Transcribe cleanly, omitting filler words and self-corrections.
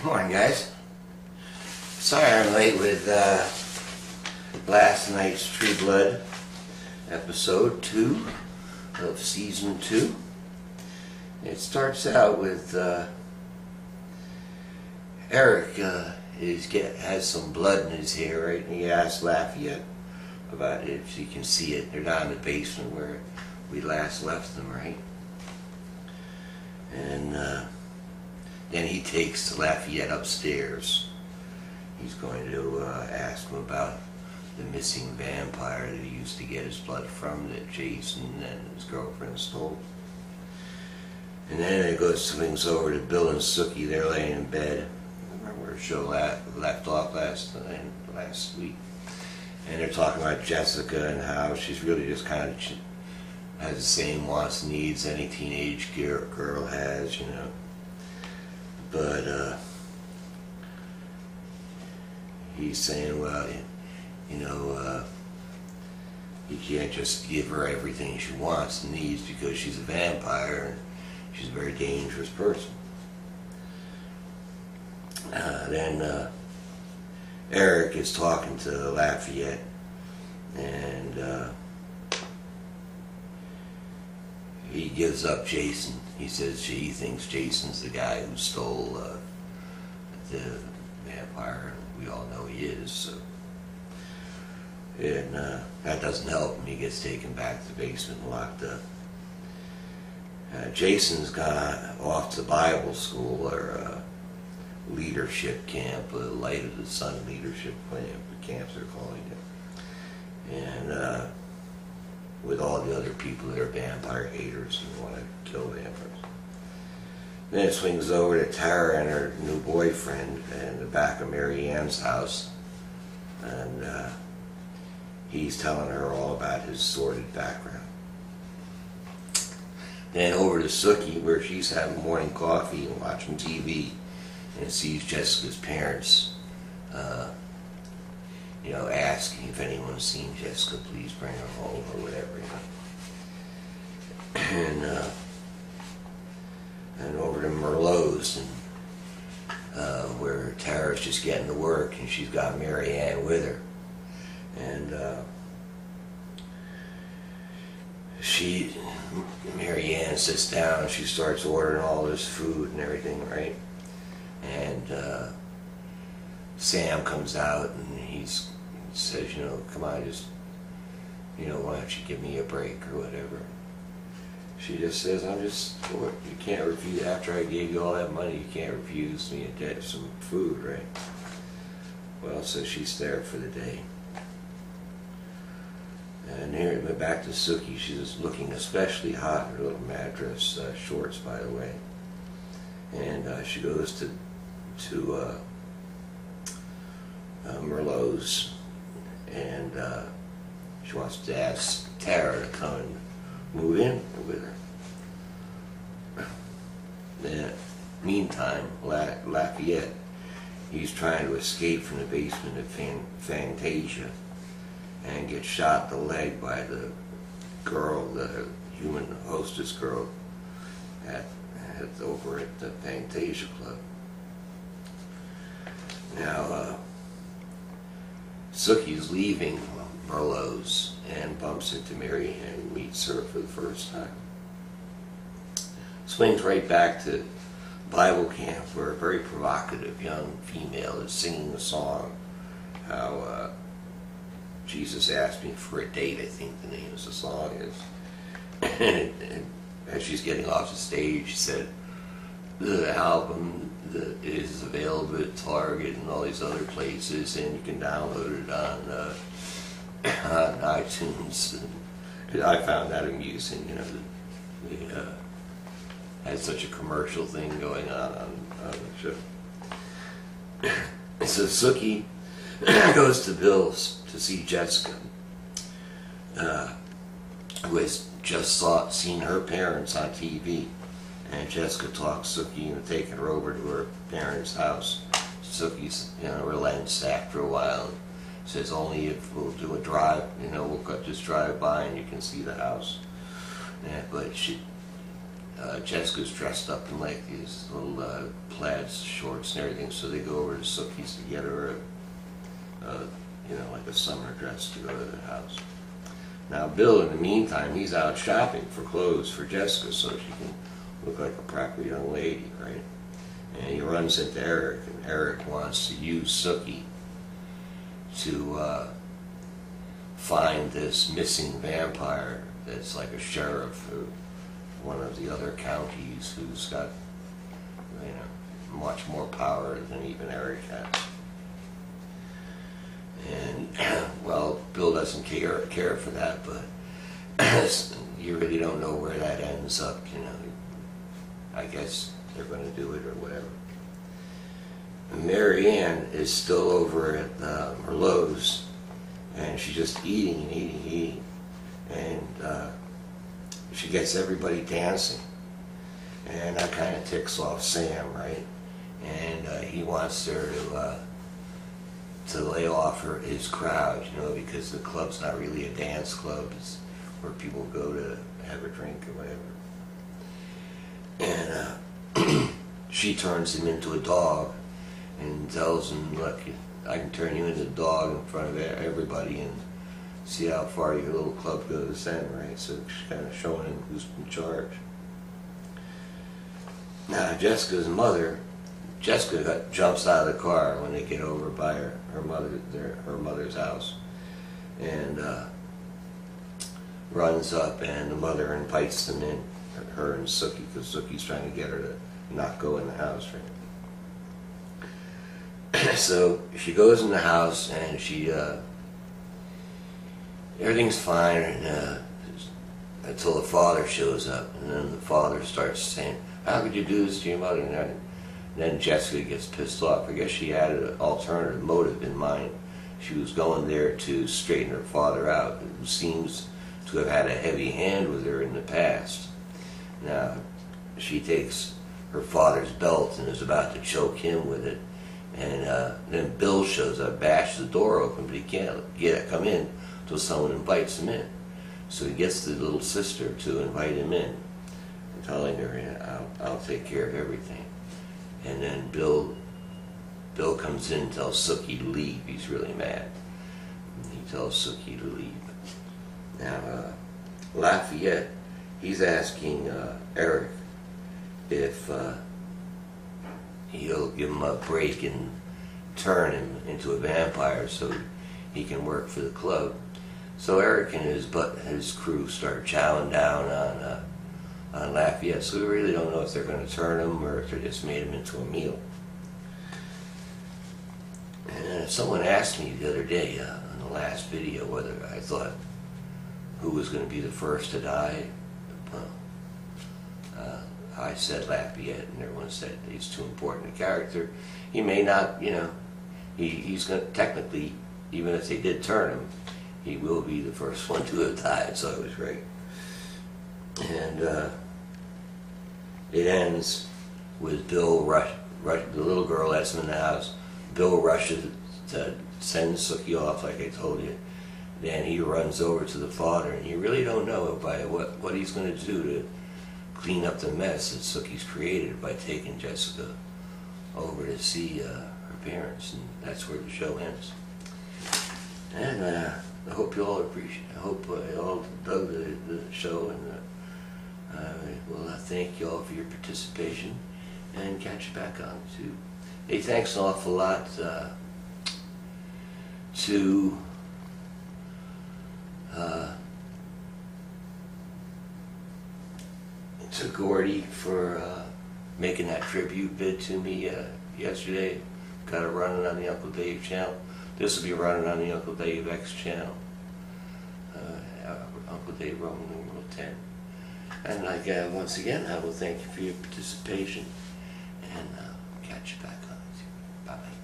Morning, guys. Sorry I'm late with last night's True Blood, episode 2 of season 2. It starts out with Eric has some blood in his hair, right? And he asks Lafayette about it, if she can see it. They're down in the basement where we last left them, right? And then he takes Lafayette upstairs. He's going to ask him about the missing vampire that he used to get his blood from, that Jason and his girlfriend stole. And then it swings over to Bill and Sookie. They're laying in bed. Remember where the show left off last week. And they're talking about Jessica and how she's really just kind of has the same wants and needs any teenage girl has, you know. But he's saying, well, you can't just give her everything she wants and needs because she's a vampire and she's a very dangerous person. Then Eric is talking to Lafayette, and he gives up Jason. He says he thinks Jason's the guy who stole the vampire. We all know he is. So. And that doesn't help him. He gets taken back to the basement and locked up. Jason's gone off to Bible school or leadership camp, Light of the Sun leadership camps they're calling it. And with all the other people that are vampire haters and want to kill vampires. Then it swings over to Tara and her new boyfriend in the back of Mary Ann's house. And he's telling her all about his sordid background. Then over to Sookie, where she's having morning coffee and watching TV, and sees Jessica's parents, asking if anyone's seen Jessica, please bring her home or whatever. And over to Merlot's, and where Tara's just getting to work, and she's got Mary Ann with her, and Mary Ann sits down and she starts ordering all this food and everything, right? And Sam comes out and he says, come on, just, why don't you give me a break or whatever. She just says, you can't refuse, after I gave you all that money, you can't refuse me some food, right? Well, so she's there for the day. And here, back to Sookie, she's looking especially hot in her little madras, shorts, by the way. And she goes to Merlot's, and she wants to ask Tara to come and move in with her. Then, meantime, Lafayette, he's trying to escape from the basement of Fantasia and gets shot in the leg by the girl, the human hostess girl over at the Fantasia Club. Now, Sookie's leaving Merlot's and bumps into Mary and meets her for the first time. Swings right back to Bible camp where a very provocative young female is singing the song, how Jesus asked me for a date, I think the name of the song is. And as she's getting off the stage, she said, the album is available at Target and all these other places, and you can download it on iTunes. And I found that amusing, they had such a commercial thing going on the show. So Sookie goes to Bill's to see Jessica, who has just seen her parents on TV. And Jessica talks Sookie into taking her over to her parents' house. Sookie's, relents after a while and says only if we'll do a drive, we'll just drive by and you can see the house. But Jessica's dressed up in like these little plaid shorts and everything, so they go over to Sookie's to get her like a summer dress to go to the house. Now Bill, in the meantime, he's out shopping for clothes for Jessica so she can look like a proper young lady, right? And he runs into Eric, and Eric wants to use Sookie to find this missing vampire that's like a sheriff of one of the other counties who's got, much more power than even Eric has. And, well, Bill doesn't care for that, but you really don't know where that ends up, I guess they're going to do it or whatever. And Mary Ann is still over at Merlot's, and she's just eating and eating and eating. And she gets everybody dancing. And that kind of ticks off Sam, right? And he wants her to lay off his crowd, because the club's not really a dance club. It's where people go to have a drink or whatever. And she turns him into a dog and tells him, look, I can turn you into a dog in front of everybody and see how far your little club goes then, right? So she's kind of showing him who's in charge. Now, Jessica's mother, jumps out of the car when they get over by her mother's house, and runs up, and the mother invites them in, her and Sookie, because Sookie's trying to get her to not go in the house, right? So she goes in the house, and she everything's fine, and until the father shows up, and then the father starts saying, how could you do this to your mother? And then Jessica gets pissed off. I guess she had an alternative motive in mind. She was going there to straighten her father out, who seems to have had a heavy hand with her in the past. Now, she takes her father's belt and is about to choke him with it. And then Bill shows up, bashes the door open, but he can't come in until someone invites him in. So he gets the little sister to invite him in, telling her, I'll take care of everything. And then Bill comes in and tells Sookie to leave. He's really mad. He tells Sookie to leave. Now, Lafayette, he's asking Eric if he'll give him a break and turn him into a vampire so he can work for the club. So Eric and his crew start chowing down on Lafayette, so we really don't know if they're going to turn him or if they just made him into a meal. And someone asked me the other day in the last video whether I thought who was going to be the first to die. Well, I said Lafayette, and everyone said he's too important a character. He may not, he's going to, technically, even if they did turn him, he will be the first one to have died, so it was great. And it ends with Bill the little girl lets him in the house. Bill rushes to send Sookie off, like I told you. Then he runs over to the father, and you really don't know by what he's going to do to clean up the mess that Sookie's created by taking Jessica over to see her parents, and that's where the show ends. And I hope you all appreciate. I hope you all dug the show, and well, I thank you all for your participation, and catch you back on too. Hey, thanks an awful lot to Gordy for making that tribute bid to me yesterday. Got it running on the Uncle Dave channel. This will be running on the Uncle Dave X channel. Uncle Dave Roman numeral 10. And once again, I will thank you for your participation, and catch you back on it. Bye-bye.